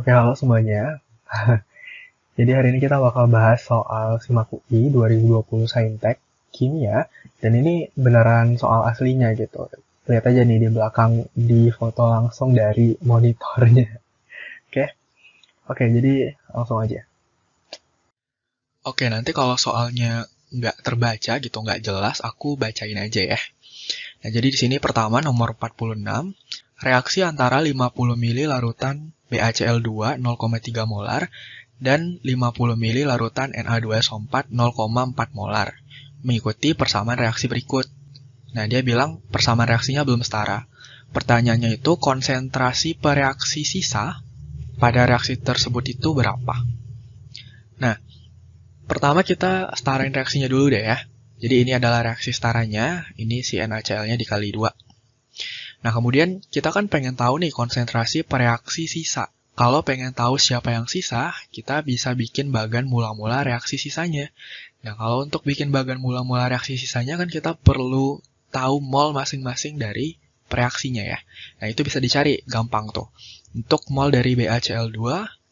Oke, halo semuanya. Jadi hari ini kita bakal bahas soal SIMAK UI 2020 Saintek Kimia, dan ini beneran soal aslinya gitu. Lihat aja nih di belakang, di foto langsung dari monitornya. Oke, oke, jadi langsung aja. Oke, nanti kalau soalnya nggak terbaca gitu, nggak jelas, aku bacain aja ya. Nah, jadi di sini pertama nomor 46, reaksi antara 50 ml larutan BaCl2 0,3 molar dan 50 ml larutan Na2SO4 0,4 molar, mengikuti persamaan reaksi berikut. Nah, dia bilang persamaan reaksinya belum setara. Pertanyaannya itu konsentrasi pereaksi sisa pada reaksi tersebut itu berapa? Nah, pertama kita setarain reaksinya dulu deh ya. Jadi ini adalah reaksi setaranya, ini si NaCl-nya dikali 2. Nah kemudian kita kan pengen tahu nih konsentrasi pereaksi sisa. Kalau pengen tahu siapa yang sisa, kita bisa bikin bagan mula-mula reaksi sisanya. Nah kalau untuk bikin bagan mula-mula reaksi sisanya kan kita perlu tahu mol masing-masing dari reaksinya ya. Nah itu bisa dicari, gampang tuh. Untuk mol dari BaCl2,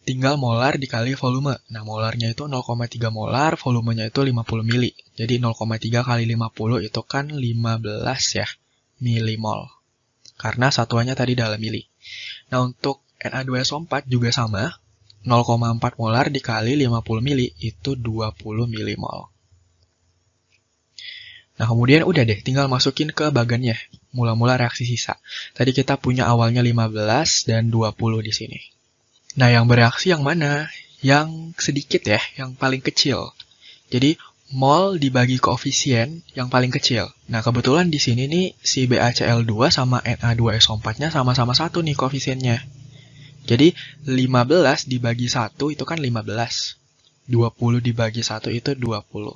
tinggal molar dikali volume. Nah, molarnya itu 0,3 molar, volumenya itu 50 mili. Jadi 0,3 kali 50 itu kan 15 ya, milimol. Karena satuannya tadi dalam mili. Nah, untuk Na2SO4 juga sama. 0,4 molar dikali 50 mili itu 20 milimol. Nah, kemudian udah deh, tinggal masukin ke bagannya. Mula-mula reaksi sisa. Tadi kita punya awalnya 15 dan 20 di sini. Nah, yang bereaksi yang mana? Yang sedikit ya, yang paling kecil. Jadi, mol dibagi koefisien yang paling kecil. Nah, kebetulan di sini nih, si BaCl2 sama Na2SO4-nya sama-sama 1 nih koefisiennya. Jadi, 15 dibagi 1 itu kan 15. 20 dibagi 1 itu 20.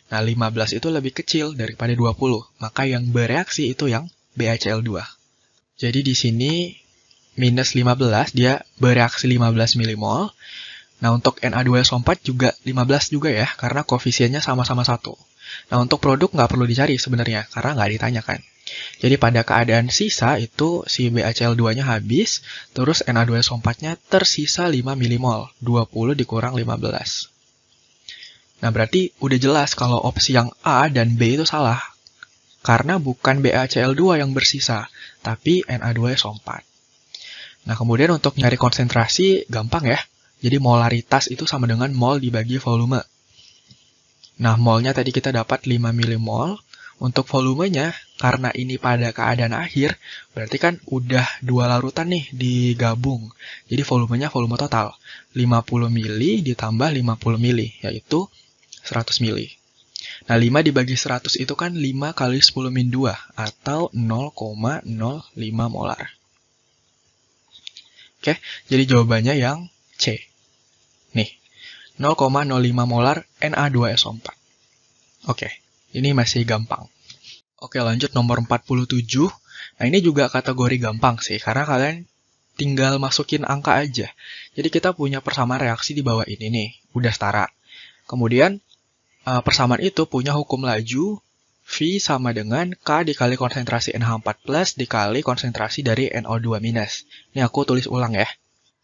Nah, 15 itu lebih kecil daripada 20. Maka yang bereaksi itu yang BaCl2. Jadi, di sini minus 15, dia bereaksi 15 milimol. Nah, untuk Na2SO4 juga 15 juga ya, karena koefisiennya sama-sama 1. Nah, untuk produk nggak perlu dicari sebenarnya, karena nggak ditanyakan. Jadi pada keadaan sisa itu si BaCl2-nya habis, terus Na2SO4-nya tersisa 5 milimol, 20 dikurang 15. Nah, berarti udah jelas kalau opsi yang A dan B itu salah, karena bukan BaCl2 yang bersisa, tapi Na2SO4. Nah, kemudian untuk nyari konsentrasi, gampang ya. Jadi molaritas itu sama dengan mol dibagi volume. Nah, molnya tadi kita dapat 5 milimol. Untuk volumenya, karena ini pada keadaan akhir, berarti kan udah 2 larutan nih digabung. Jadi volumenya volume total. 50 mili ditambah 50 mili, yaitu 100 mili. Nah, 5 dibagi 100 itu kan 5 kali 10 min 2, atau 0,05 molar. Oke, jadi jawabannya yang C. Nih, 0,05 molar Na2SO4. Oke, ini masih gampang. Oke, lanjut nomor 47. Nah, ini juga kategori gampang sih, karena kalian tinggal masukin angka aja. Jadi kita punya persamaan reaksi di bawah ini nih, udah setara. Kemudian, persamaan itu punya hukum laju V sama dengan K dikali konsentrasi NH4+ dikali konsentrasi dari NO2-. Ini aku tulis ulang ya.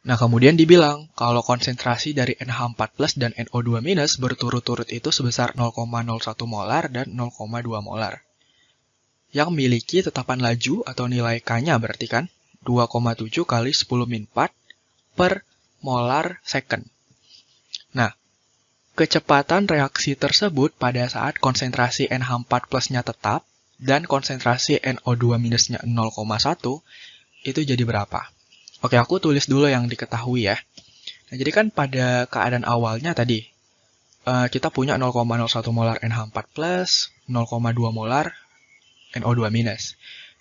Nah, kemudian dibilang kalau konsentrasi dari NH4+ dan NO2- berturut-turut itu sebesar 0,01 molar dan 0,2 molar. Yang memiliki tetapan laju atau nilai K-nya berarti kan 2,7 kali 10 min 4 per molar second. Nah, kecepatan reaksi tersebut pada saat konsentrasi NH4+-nya tetap dan konsentrasi NO2-nya 0,1 itu jadi berapa? Oke, aku tulis dulu yang diketahui ya. Nah, jadi kan pada keadaan awalnya tadi, kita punya 0,01 molar NH4+, 0,2 molar NO2-.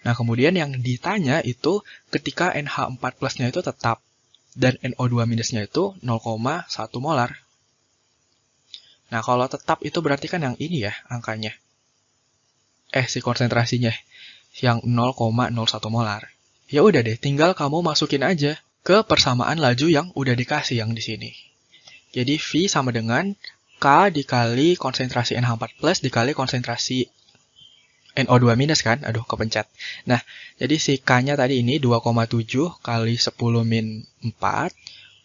Nah, kemudian yang ditanya itu ketika NH4+-nya itu tetap, dan NO2-nya itu 0,1 molar. Nah, kalau tetap itu berarti kan yang ini ya, angkanya. Si konsentrasinya, yang 0,01 molar. Ya udah deh, tinggal kamu masukin aja ke persamaan laju yang udah dikasih yang di sini. Jadi V sama dengan K dikali konsentrasi NH4+ dikali konsentrasi NO2- kan? Aduh, kepencet. Nah, jadi si K-nya tadi ini 2,7 kali 10 min 4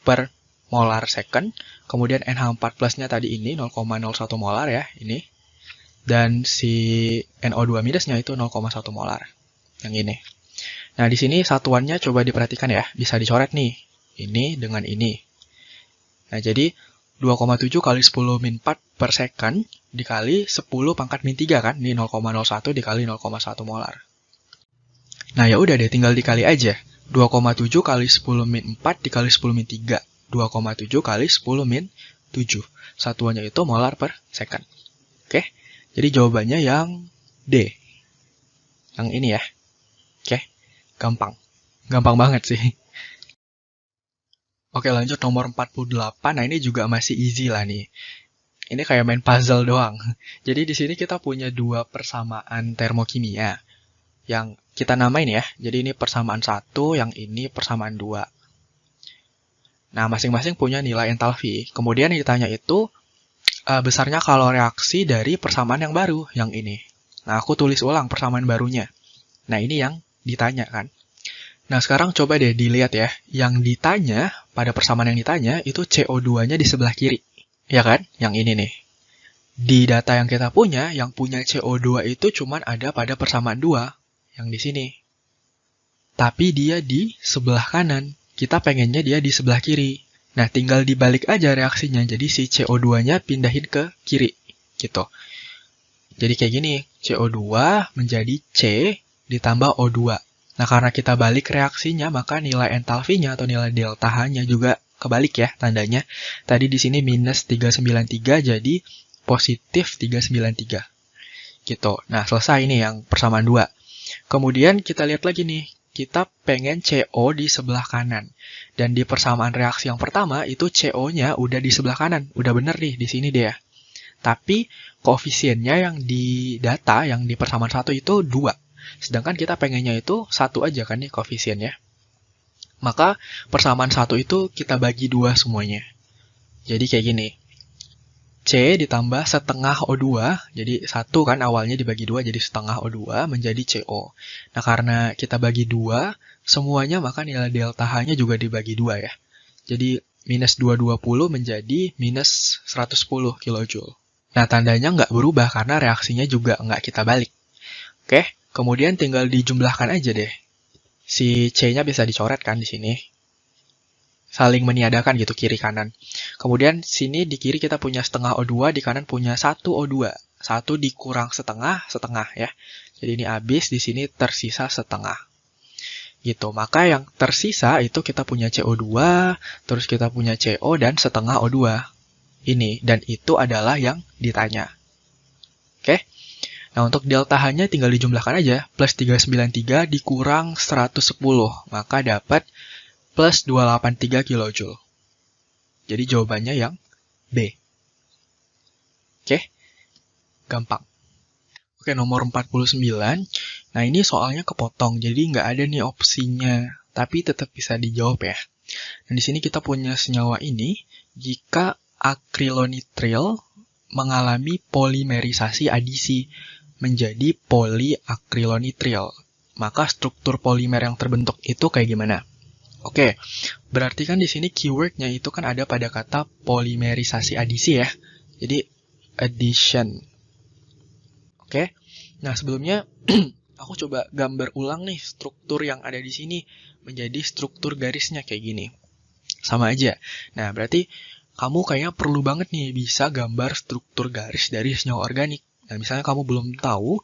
per molar second. Kemudian NH4 plusnya tadi ini 0,01 molar ya, ini. Dan si NO2 minusnya itu 0,1 molar. Yang ini. Nah, di sini satuannya coba diperhatikan ya. Bisa dicoret nih. Ini dengan ini. Nah, jadi 2,7 kali 10 min 4 per second dikali 10 pangkat min 3 kan? Ini 0,01 dikali 0,1 molar. Nah, ya udah deh, tinggal dikali aja. 2,7 kali 10 min 4 dikali 10 min 3. 2,7 kali 10 min 7. Satuannya itu molar per second. Oke? Jadi jawabannya yang D. Yang ini ya. Oke? Gampang. Gampang banget sih. Oke, lanjut nomor 48. Nah, ini juga masih easy lah nih. Ini kayak main puzzle doang. Jadi di sini kita punya dua persamaan termokimia yang kita namain ya. Jadi ini persamaan 1, yang ini persamaan 2. Nah, masing-masing punya nilai entalpi. Kemudian yang ditanya itu besarnya kalau reaksi dari persamaan yang baru, yang ini. Nah, aku tulis ulang persamaan barunya. Nah, ini yang ditanya kan. Nah, sekarang coba deh dilihat ya. Yang ditanya, pada persamaan yang ditanya, itu CO2-nya di sebelah kiri. Ya kan? Yang ini nih. Di data yang kita punya, yang punya CO2 itu cuma ada pada persamaan 2. Yang di sini. Tapi dia di sebelah kanan. Kita pengennya dia di sebelah kiri. Nah, tinggal dibalik aja reaksinya. Jadi si CO2-nya pindahin ke kiri. Gitu. Jadi kayak gini. CO2 menjadi C ditambah O2. Nah, karena kita balik reaksinya, maka nilai entalpinya atau nilai delta H-nya juga kebalik ya tandanya. Tadi di sini minus 393 jadi positif 393. Gitu. Nah, selesai ini yang persamaan 2. Kemudian kita lihat lagi nih. Kita pengen CO di sebelah kanan. Dan di persamaan reaksi yang pertama, itu CO-nya udah di sebelah kanan. Udah bener nih, di sini deh ya. Tapi koefisiennya yang di data, yang di persamaan 1 itu 2. Sedangkan kita pengennya itu 1 aja kan nih koefisiennya. Maka persamaan 1 itu kita bagi 2 semuanya. Jadi kayak gini. C ditambah setengah O2. Jadi 1 kan awalnya dibagi 2 jadi setengah O2 menjadi CO. Nah, karena kita bagi 2 semuanya maka nilai delta H-nya juga dibagi 2 ya. Jadi minus 220 menjadi minus 110 kJ. Nah, tandanya nggak berubah karena reaksinya juga nggak kita balik. Oke? Kemudian tinggal dijumlahkan aja deh. Si C-nya bisa dicoret kan di sini. Saling meniadakan gitu kiri kanan. Kemudian sini di kiri kita punya setengah O2, di kanan punya 1 O2. 1 dikurang setengah, setengah ya. Jadi ini habis, di sini tersisa setengah. Gitu. Maka yang tersisa itu kita punya CO2, terus kita punya CO dan setengah O2. Ini, dan itu adalah yang ditanya. Oke? Nah, untuk delta H-nya tinggal dijumlahkan aja. Plus 393 dikurang 110. Maka dapat plus 283 kJ. Jadi jawabannya yang B. Oke? Gampang. Oke, nomor 49. Nah, ini soalnya kepotong. Jadi nggak ada nih opsinya. Tapi tetap bisa dijawab ya. Dan di sini kita punya senyawa ini. Jika akrilonitril mengalami polimerisasi adisi menjadi poliakrilonitril. Maka struktur polimer yang terbentuk itu kayak gimana? Oke, berarti kan di sini keywordnya itu kan ada pada kata polimerisasi adisi ya. Jadi addition. Oke, nah sebelumnya aku coba gambar ulang nih struktur yang ada di sini menjadi struktur garisnya kayak gini. Sama aja. Nah, berarti kamu kayaknya perlu banget nih bisa gambar struktur garis dari senyawa organik. Nah, misalnya kamu belum tahu,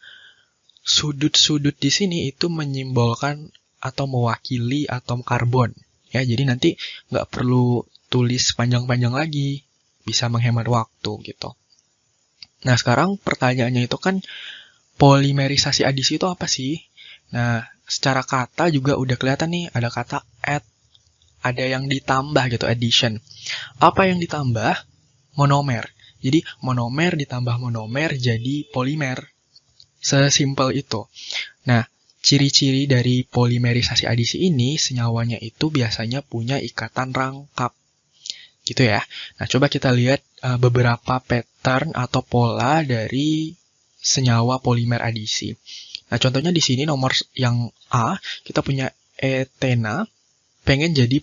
sudut-sudut di sini itu menyimbolkan atau mewakili atom karbon. Ya, jadi nanti nggak perlu tulis panjang-panjang lagi. Bisa menghemat waktu gitu. Nah, sekarang pertanyaannya itu kan polimerisasi adisi itu apa sih? Nah, secara kata juga udah kelihatan nih, ada kata add. Ada yang ditambah gitu, addition. Apa yang ditambah? Monomer. Jadi monomer ditambah monomer jadi polimer. Sesimpel itu. Nah, ciri-ciri dari polimerisasi adisi ini, senyawanya itu biasanya punya ikatan rangkap. Gitu ya. Nah, coba kita lihat beberapa pattern atau pola dari senyawa polimer adisi. Nah, contohnya di sini nomor yang A, kita punya etena, pengen jadi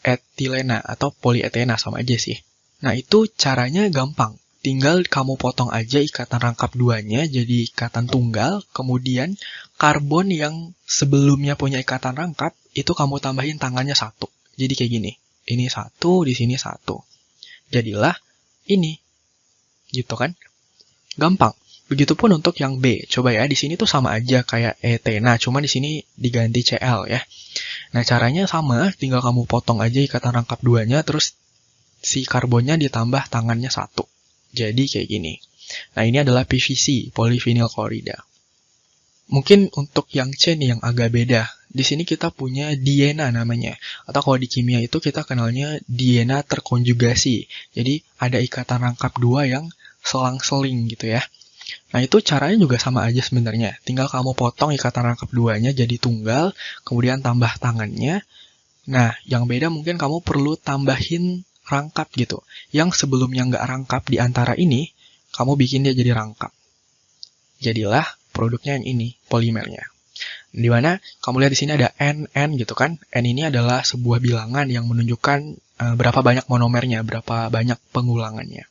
polietilena atau polietena, sama aja sih. Nah, itu caranya gampang. Tinggal kamu potong aja ikatan rangkap duanya jadi ikatan tunggal, kemudian karbon yang sebelumnya punya ikatan rangkap, itu kamu tambahin tangannya 1. Jadi kayak gini. Ini 1, di sini 1. Jadilah ini. Gitu kan? Gampang. Begitupun untuk yang B. Coba ya, di sini tuh sama aja kayak etena, cuma di sini diganti Cl ya. Nah, caranya sama, tinggal kamu potong aja ikatan rangkap duanya, terus si karbonnya ditambah tangannya 1. Jadi kayak gini. Nah, ini adalah PVC, polyvinyl chloride. Mungkin untuk yang C nih yang agak beda. Di sini kita punya diena namanya. Atau kalau di kimia itu kita kenalnya diena terkonjugasi. Jadi ada ikatan rangkap 2 yang selang-seling gitu ya. Nah, itu caranya juga sama aja sebenarnya. Tinggal kamu potong ikatan rangkap 2-nya jadi tunggal, kemudian tambah tangannya. Nah, yang beda mungkin kamu perlu tambahin rangkap gitu. Yang sebelumnya nggak rangkap di antara ini, kamu bikin dia jadi rangkap. Jadilah produknya yang ini, polimernya. Di mana kamu lihat di sini ada N gitu kan. N ini adalah sebuah bilangan yang menunjukkan berapa banyak monomernya, berapa banyak pengulangannya.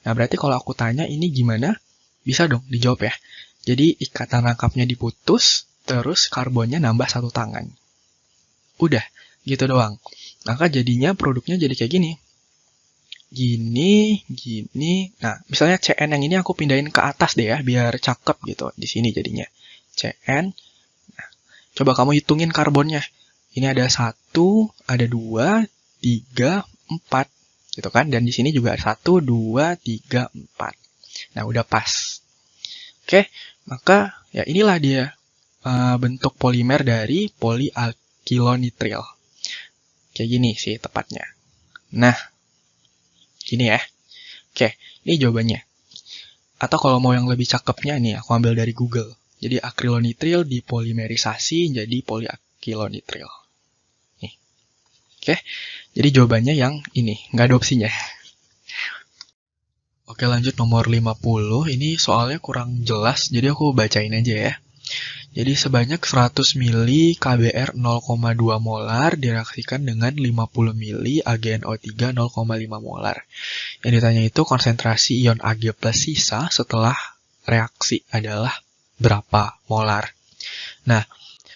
Nah, berarti kalau aku tanya ini gimana? Bisa dong dijawab ya. Jadi ikatan rangkapnya diputus, terus karbonnya nambah 1 tangan. Udah, gitu doang. Maka jadinya produknya jadi kayak gini. Gini. Nah, misalnya CN yang ini aku pindahin ke atas deh ya, biar cakep gitu. Di sini jadinya. CN. Nah, coba kamu hitungin karbonnya. Ini ada 1, ada 2, 3, 4. Gitu kan. Dan di sini juga 1, 2, 3, 4. Nah, udah pas. Oke, maka ya inilah dia bentuk polimer dari polyalkylonitril. Kayak gini sih tepatnya. Nah, gini ya. Oke, ini jawabannya. Atau kalau mau yang lebih cakepnya nih, aku ambil dari Google. Jadi akrilonitril dipolimerisasi jadi polyalkylonitril. Nih. Oke, jadi jawabannya yang ini, nggak ada opsinya. Oke, lanjut nomor 50. Ini soalnya kurang jelas, jadi aku bacain aja ya. Jadi sebanyak 100 ml KBr 0,2 molar direaksikan dengan 50 ml AgNO3 0,5 molar. Yang ditanya itu konsentrasi ion Ag+ sisa setelah reaksi adalah berapa molar. Nah,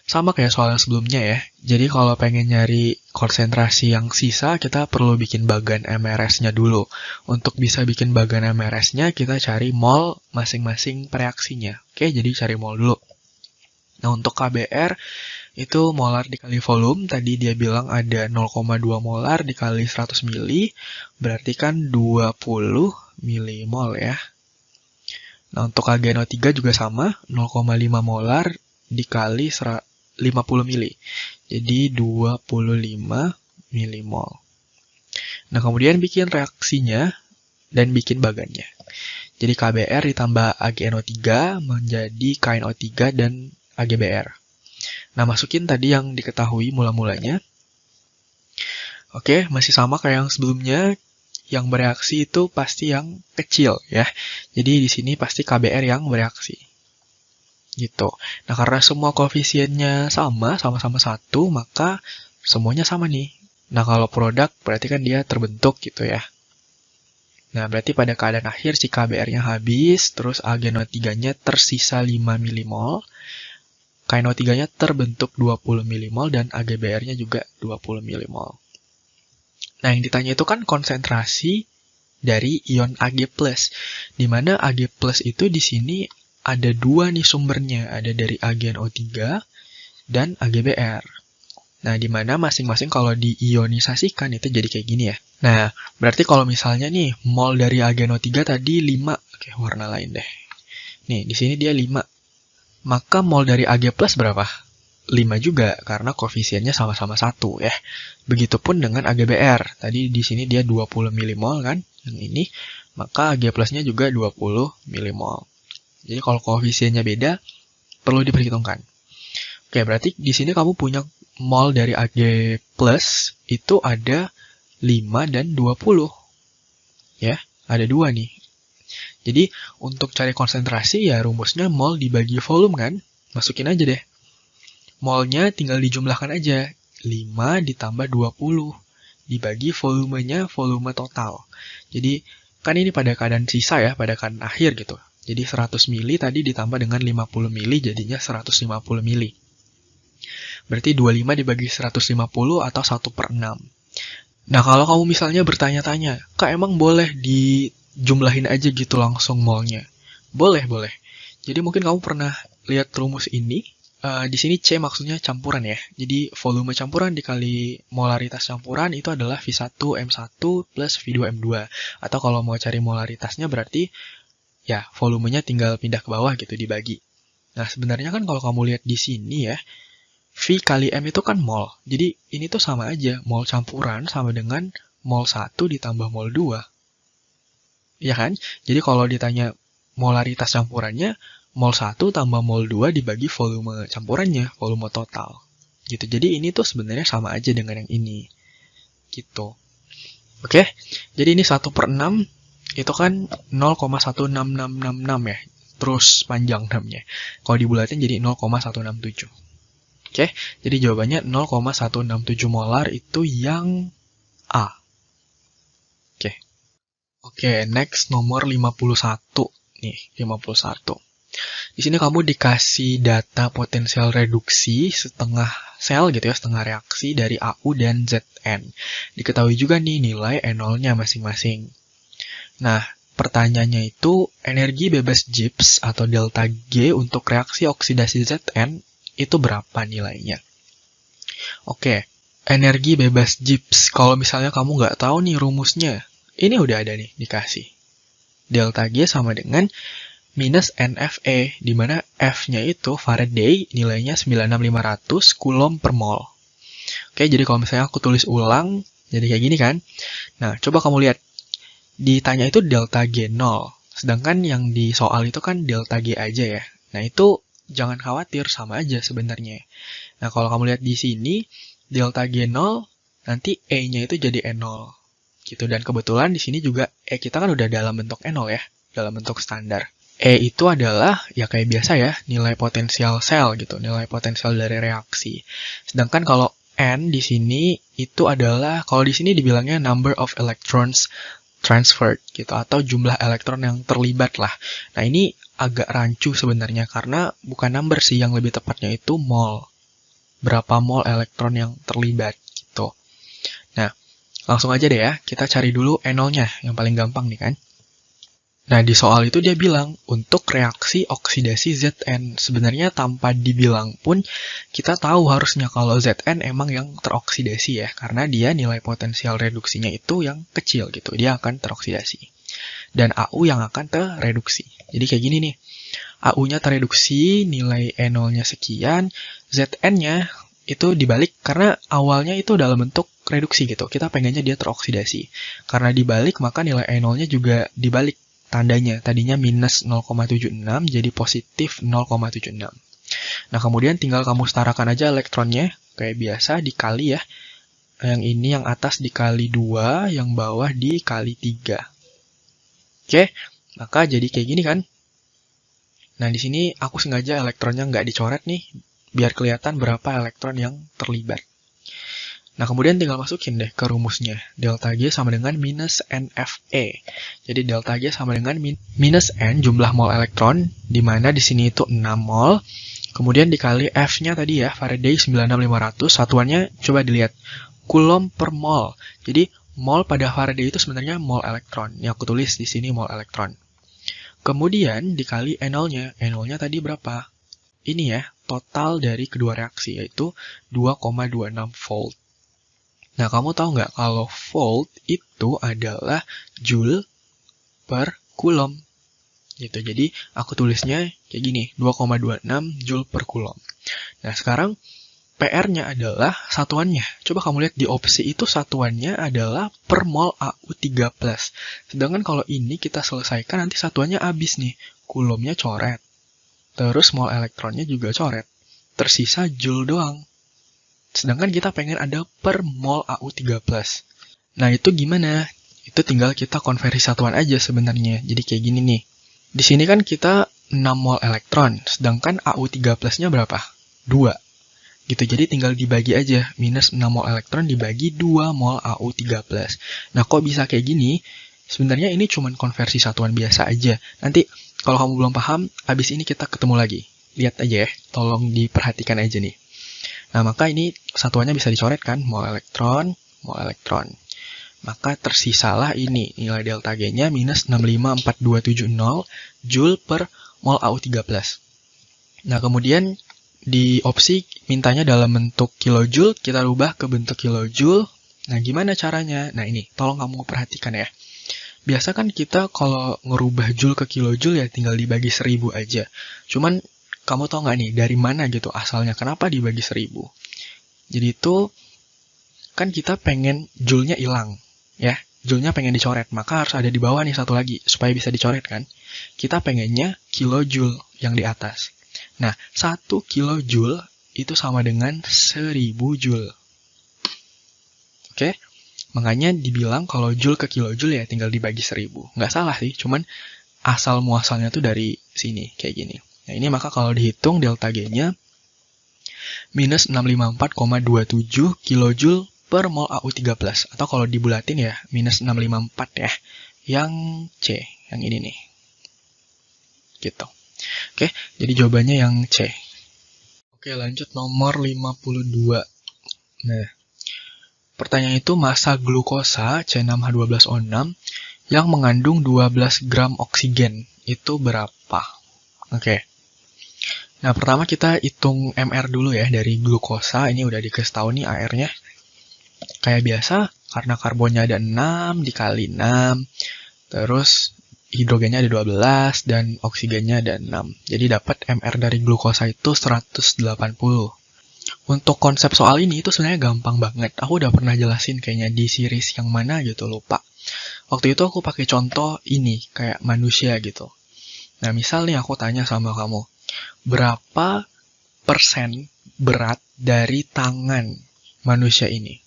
sama kayak soal yang sebelumnya ya. Jadi kalau pengen nyari konsentrasi yang sisa, kita perlu bikin bagan MRS-nya dulu. Untuk bisa bikin bagan MRS-nya, kita cari mol masing-masing reaksinya. Oke, jadi cari mol dulu. Nah, untuk KBr itu molar dikali volume, tadi dia bilang ada 0,2 molar dikali 100 ml, berarti kan 20 milimol ya. Nah, untuk AgNO3 juga sama, 0,5 molar dikali 50 ml, jadi 25 milimol. Nah, kemudian bikin reaksinya dan bikin bagannya. Jadi KBr ditambah AgNO3 menjadi KNO3 dan AgBr. Nah, masukin tadi yang diketahui mula-mulanya. Oke, masih sama kayak yang sebelumnya. Yang bereaksi itu pasti yang kecil ya. Jadi di sini pasti KBr yang bereaksi. Gitu. Nah, karena semua koefisiennya sama-sama 1, maka semuanya sama nih. Nah, kalau produk berarti kan dia terbentuk gitu ya. Nah, berarti pada keadaan akhir si KBr-nya habis, terus AgNO3-nya tersisa 5 milimol. KNO3-nya terbentuk 20 milimol dan AgBr-nya juga 20 milimol. Nah, yang ditanya itu kan konsentrasi dari ion Ag+, di mana Ag+ itu di sini ada 2 nih sumbernya, ada dari AgNO3 dan AgBr. Nah, di mana masing-masing kalau diionisasikan itu jadi kayak gini ya. Nah, berarti kalau misalnya nih mol dari AgNO3 tadi 5, oke, warna lain deh. Nih, di sini dia 5. Maka mol dari Ag+ berapa? 5 juga, karena koefisiennya sama-sama 1 ya. Begitupun dengan AgBr. Tadi di sini dia 20 milimol kan, yang ini. Maka Ag+-nya juga 20 milimol. Jadi kalau koefisiennya beda, perlu diperhitungkan. Oke, berarti di sini kamu punya mol dari Ag+ itu ada 5 dan 20. Ya, ada 2 nih. Jadi, untuk cari konsentrasi ya rumusnya mol dibagi volume kan. Masukin aja deh. Molnya tinggal dijumlahkan aja. 5 ditambah 20. dibagi volumenya, volume total. Jadi, kan ini pada keadaan sisa ya, pada keadaan akhir gitu. Jadi 100 mili tadi ditambah dengan 50 mili jadinya 150 mili. Berarti 25 dibagi 150 atau 1/6. Nah, kalau kamu misalnya bertanya-tanya, Kak, emang boleh dijumlahin aja gitu langsung molnya? Boleh, boleh. Jadi mungkin kamu pernah lihat rumus ini. Di sini C maksudnya campuran ya. Jadi volume campuran dikali molaritas campuran itu adalah V1M1 plus V2M2. Atau kalau mau cari molaritasnya berarti ya volumenya tinggal pindah ke bawah gitu dibagi. Nah, sebenarnya kan kalau kamu lihat di sini ya, V kali M itu kan mol. Jadi ini tuh sama aja. Mol campuran sama dengan mol 1 ditambah mol 2. Iya kan? Jadi kalau ditanya molaritas campurannya, mol 1 tambah mol 2 dibagi volume campurannya, volume total. Gitu. Jadi ini tuh sebenarnya sama aja dengan yang ini. Gitu. Oke? Jadi ini 1/6 itu kan 0,16666 ya. Terus panjang 6-nya. Kalau dibulatin jadi 0,167. Oke, jadi jawabannya 0,167 molar itu yang A. Oke, next nomor 51. Nih, 51. Di sini kamu dikasih data potensial reduksi setengah sel gitu ya, setengah reaksi dari AU dan ZN. Diketahui juga nih nilai E0-nya masing-masing. Nah, pertanyaannya itu energi bebas Gibbs atau delta G untuk reaksi oksidasi ZN itu berapa nilainya? Oke, energi bebas Gibbs. Kalau misalnya kamu nggak tahu nih rumusnya, ini udah ada nih dikasih. Delta G sama dengan minus NFE, di mana F-nya itu Faraday, nilainya 96500 Coulomb per mol. Oke, jadi kalau misalnya aku tulis ulang, jadi kayak gini kan. Nah, coba kamu lihat. Ditanya itu delta G 0, sedangkan yang di soal itu kan delta G aja ya. Nah, itu jangan khawatir, sama aja sebenarnya. Nah, kalau kamu lihat di sini, delta G 0, nanti E-nya itu jadi E0. Gitu, dan kebetulan di sini juga E kita kan udah dalam bentuk E0 ya, dalam bentuk standar. E itu adalah, ya kayak biasa ya, nilai potensial sel gitu, nilai potensial dari reaksi. Sedangkan kalau N di sini itu adalah, kalau di sini dibilangnya number of electrons transferred gitu, atau jumlah elektron yang terlibat lah. Nah, ini agak rancu sebenarnya, karena bukan number sih, yang lebih tepatnya itu mol. Berapa mol elektron yang terlibat gitu. Nah, langsung aja deh ya, kita cari dulu E0-nya, yang paling gampang nih kan. Nah, di soal itu dia bilang, untuk reaksi oksidasi ZN, sebenarnya tanpa dibilang pun, kita tahu harusnya kalau ZN emang yang teroksidasi ya, karena dia nilai potensial reduksinya itu yang kecil gitu, dia akan teroksidasi. Dan AU yang akan tereduksi. Jadi kayak gini nih, AU-nya tereduksi, nilai E0-nya sekian, ZN-nya itu dibalik karena awalnya itu dalam bentuk reduksi gitu. Kita pengennya dia teroksidasi. Karena dibalik, maka nilai E0-nya juga dibalik tandanya. Tadinya minus 0,76 jadi positif 0,76. Nah, kemudian tinggal kamu setarakan aja elektronnya. Kayak biasa dikali ya. Yang ini yang atas dikali 2, yang bawah dikali 3. Oke, maka jadi kayak gini kan. Nah, di sini aku sengaja elektronnya nggak dicoret nih, biar kelihatan berapa elektron yang terlibat. Nah, kemudian tinggal masukin deh ke rumusnya. Delta G sama dengan minus NFE. Jadi delta G sama dengan minus N jumlah mol elektron, di mana di sini itu 6 mol. Kemudian dikali F-nya tadi ya, Faraday 96500. Satuannya coba dilihat, Coulomb per mol. Jadi mol pada Faraday itu sebenarnya mol elektron. Yang aku tulis di sini mol elektron. Kemudian dikali E0-nya. E0-nya tadi berapa? Ini ya, total dari kedua reaksi, yaitu 2,26 volt. Nah, kamu tahu nggak kalau volt itu adalah joule per coulomb. Gitu. Jadi, aku tulisnya kayak gini, 2,26 joule per coulomb. Nah, sekarang PR-nya adalah satuannya. Coba kamu lihat di opsi itu satuannya adalah per mol AU3+. Sedangkan kalau ini kita selesaikan, nanti satuannya habis nih. Coulombnya coret. Terus mol elektronnya juga coret. Tersisa joule doang. Sedangkan kita pengen ada per mol AU3+. Nah, itu gimana? Itu tinggal kita konversi satuan aja sebenarnya. Jadi kayak gini nih. Di sini kan kita 6 mol elektron, sedangkan AU3+-nya berapa? 2. Gitu, jadi tinggal dibagi aja, minus 6 mol elektron dibagi 2 mol Au3+. Nah, kok bisa kayak gini? Sebenarnya ini cuma konversi satuan biasa aja. Nanti kalau kamu belum paham, abis ini kita ketemu lagi. Lihat aja ya, tolong diperhatikan aja nih. Nah, maka ini satuannya bisa dicoret kan, mol elektron, mol elektron. Maka tersisalah ini, nilai delta G-nya minus 65470 Joule per mol Au3+. Nah, kemudian di opsi mintanya dalam bentuk kilojoule, kita rubah ke bentuk kilojoule. Nah, gimana caranya? Nah, ini, tolong kamu perhatikan ya. Biasa kan kita kalau ngerubah joule ke kilojoule ya tinggal dibagi 1000 aja. Cuman, kamu tau nggak nih, dari mana gitu asalnya? Kenapa dibagi 1000? Jadi itu, kan kita pengen joule-nya hilang, ya. Joule-nya pengen dicoret, maka harus ada di bawah nih satu lagi, supaya bisa dicoret kan. Kita pengennya kilojoule yang di atas. Nah, 1 kilojoule itu sama dengan 1000 joule. Oke? Makanya dibilang kalau joule ke kilojoule ya tinggal dibagi 1000. Nggak salah sih, cuman asal muasalnya tuh dari sini, kayak gini. Nah, ini maka kalau dihitung delta G-nya minus 654,27 kilojoule per mol Au3+. Atau kalau dibulatin ya, minus 654 ya. Yang C, yang ini nih. Gitu. Oke, jadi jawabannya yang C. Oke, lanjut nomor 52. Nah, pertanyaan itu massa glukosa C6H12O6 yang mengandung 12 gram oksigen itu berapa? Oke. Nah, pertama kita hitung MR dulu ya dari glukosa. Ini udah dikasih tahu nih AR-nya. Kayak biasa, karena karbonnya ada 6 dikali 6. Terus hidrogennya ada 12 dan oksigennya ada 6. Jadi dapat MR dari glukosa itu 180. Untuk konsep soal ini itu sebenarnya gampang banget. Aku udah pernah jelasin kayaknya di series yang mana gitu, lupa. Waktu itu aku pakai contoh ini, kayak manusia gitu. Nah, misal nih aku tanya sama kamu, berapa persen berat dari tangan manusia ini?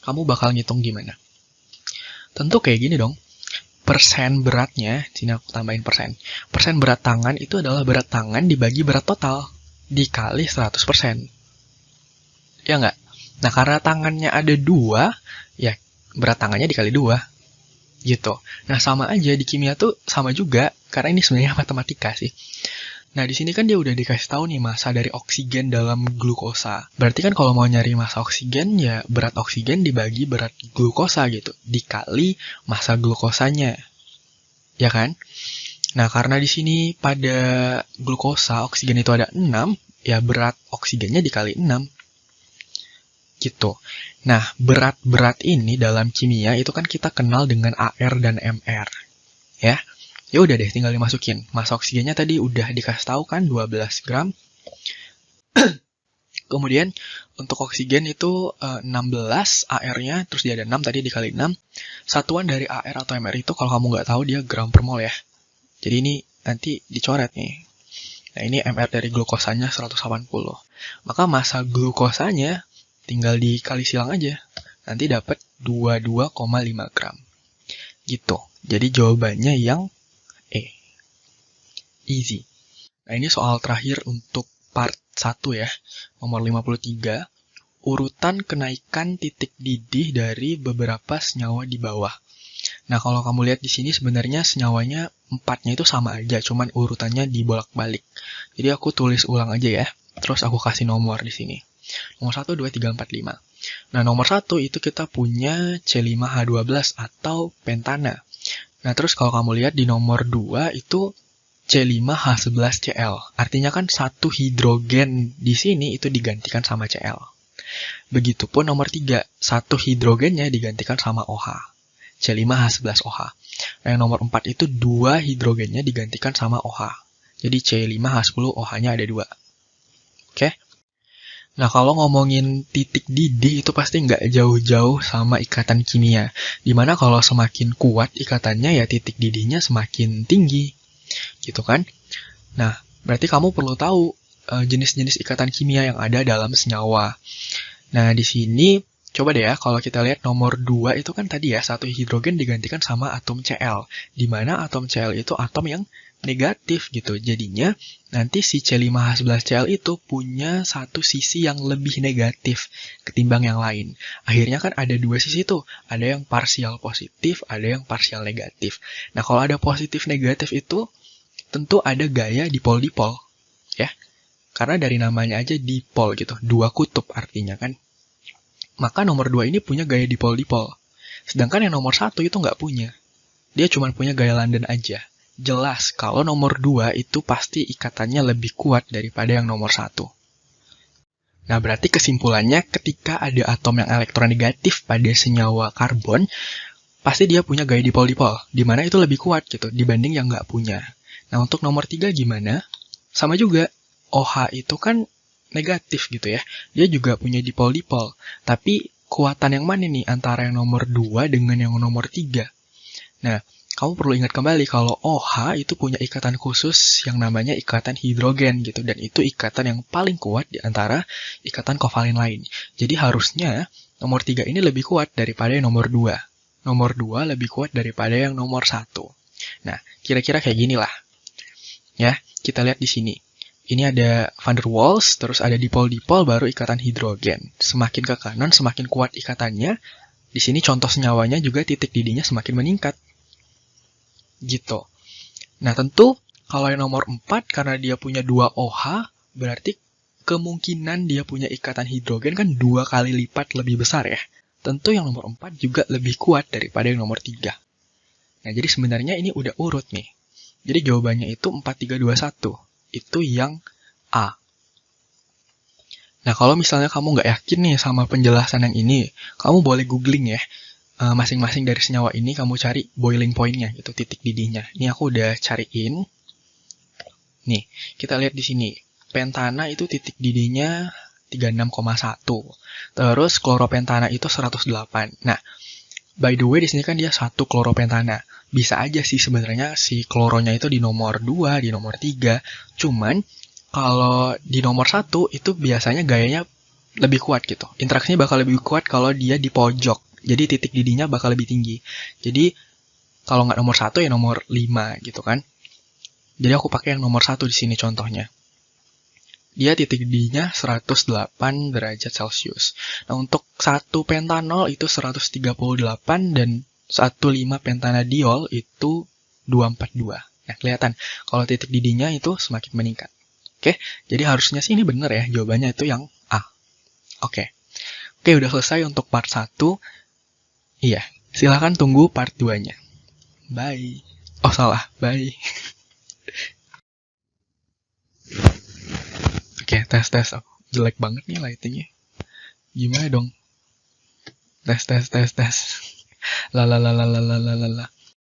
Kamu bakal ngitung gimana? Tentu kayak gini dong. Persen beratnya, sini aku tambahin persen. Persen berat tangan itu adalah berat tangan dibagi berat total, dikali 100%. Ya nggak? Nah, karena tangannya ada 2, ya berat tangannya dikali 2. Gitu. Nah, sama aja di kimia tuh sama juga, karena ini sebenarnya matematika sih. Nah, di sini kan dia udah dikasih tahu nih massa dari oksigen dalam glukosa. Berarti kan kalau mau nyari massa oksigen, ya berat oksigen dibagi berat glukosa gitu. Dikali massa glukosanya. Ya kan? Nah, karena di sini pada glukosa oksigen itu ada 6, ya berat oksigennya dikali 6. Gitu. Nah, berat-berat ini dalam kimia itu kan kita kenal dengan AR dan MR. Ya. Ya udah deh, tinggal dimasukin. Massa oksigennya tadi udah dikasih tahu kan 12 gram. Kemudian untuk oksigen itu 16 AR-nya, terus dia ada 6 tadi dikali 6. Satuan dari AR atau MR itu kalau kamu nggak tahu dia gram per mol ya. Jadi ini nanti dicoret nih. Nah, ini MR dari glukosanya 180. Maka massa glukosanya tinggal dikali silang aja. Nanti dapat 22,5 gram. Gitu. Jadi jawabannya yang E. Easy. Nah, ini soal terakhir untuk part 1 ya. Nomor 53. Urutan kenaikan titik didih dari beberapa senyawa di bawah. Nah, kalau kamu lihat di sini sebenarnya senyawanya 4-nya itu sama aja, cuman urutannya dibolak-balik. Jadi aku tulis ulang aja ya. Terus aku kasih nomor di sini. Nomor 1, 2, 3, 4, 5. Nah, nomor 1 itu kita punya C5H12 atau pentana. Nah, terus kalau kamu lihat di nomor 2 itu C5H11Cl. Artinya kan satu hidrogen di sini itu digantikan sama Cl. Begitupun nomor 3, satu hidrogennya digantikan sama OH. C5H11OH. Nah, yang nomor 4 itu 2 hidrogennya digantikan sama OH. Jadi C5H10OH-nya ada 2. Oke? Nah, kalau ngomongin titik didih itu pasti nggak jauh-jauh sama ikatan kimia. Dimana kalau semakin kuat ikatannya ya titik didihnya semakin tinggi. Gitu kan? Nah, berarti kamu perlu tahu jenis-jenis ikatan kimia yang ada dalam senyawa. Nah, di sini coba deh ya, kalau kita lihat nomor 2 itu kan tadi ya, satu hidrogen digantikan sama atom Cl. Dimana atom Cl itu atom yang negatif gitu. Jadinya nanti si C5H11Cl itu punya satu sisi yang lebih negatif ketimbang yang lain. Akhirnya kan ada dua sisi tuh, ada yang parsial positif, ada yang parsial negatif. Nah kalau ada positif negatif itu tentu ada gaya dipol-dipol ya. Karena dari namanya aja dipol gitu, dua kutub artinya kan. Maka nomor 2 ini punya gaya dipol-dipol. Sedangkan yang nomor 1 itu nggak punya. Dia cuma punya gaya London aja. Jelas kalau nomor 2 itu pasti ikatannya lebih kuat daripada yang nomor 1. Nah, berarti kesimpulannya ketika ada atom yang elektronegatif pada senyawa karbon, pasti dia punya gaya dipol-dipol, di mana itu lebih kuat gitu dibanding yang nggak punya. Nah, untuk nomor 3 gimana? Sama juga, OH itu kan negatif gitu ya. Dia juga punya dipol-dipol. Tapi kuatan yang mana nih antara yang nomor 2 dengan yang nomor 3? Nah, kamu perlu ingat kembali kalau OH itu punya ikatan khusus yang namanya ikatan hidrogen gitu. Dan itu ikatan yang paling kuat di antara ikatan kovalen lain. Jadi harusnya nomor 3 ini lebih kuat daripada yang nomor 2. Nomor 2 lebih kuat daripada yang nomor 1. Nah, kira-kira kayak gini lah. Ya, kita lihat di sini. Ini ada van der Waals, terus ada dipol-dipol, baru ikatan hidrogen. Semakin ke kanan, semakin kuat ikatannya. Di sini contoh senyawanya juga titik didihnya semakin meningkat. Gitu. Nah, tentu kalau yang nomor 4, karena dia punya 2 OH, berarti kemungkinan dia punya ikatan hidrogen kan 2 kali lipat lebih besar ya. Tentu yang nomor 4 juga lebih kuat daripada yang nomor 3. Nah, jadi sebenarnya ini udah urut nih. Jadi jawabannya itu 4, 3, 2, 1. Itu yang A. Nah, kalau misalnya kamu nggak yakin nih sama penjelasan yang ini, kamu boleh googling ya. Masing-masing dari senyawa ini kamu cari boiling point-nya, gitu, titik didihnya. Ini aku udah cariin. Nih, kita lihat di sini. Pentana itu titik didihnya 36,1. Terus kloropentana itu 108. Nah, by the way di sini kan dia 1 kloropentana. Bisa aja sih sebenarnya si kloronya itu di nomor 2, di nomor 3. Cuman kalau di nomor 1 itu biasanya gayanya lebih kuat gitu. Interaksinya bakal lebih kuat kalau dia di pojok. Jadi titik didihnya bakal lebih tinggi. Jadi kalau nggak nomor 1 ya nomor 5 gitu kan. Jadi aku pakai yang nomor 1 di sini contohnya. Dia titik didihnya 108 derajat Celcius. Nah, untuk 1 pentanol itu 138 dan 1,5 pentanadiol itu 242. Nah, kelihatan kalau titik didihnya itu semakin meningkat. Oke, jadi harusnya sih ini benar ya, jawabannya itu yang A. Oke, udah selesai untuk part 1. Iya, silahkan tunggu part 2-nya. Bye. Oh, salah, bye. Oke, tes. Oh, jelek banget nih lightingnya. Gimana dong? Tes. La.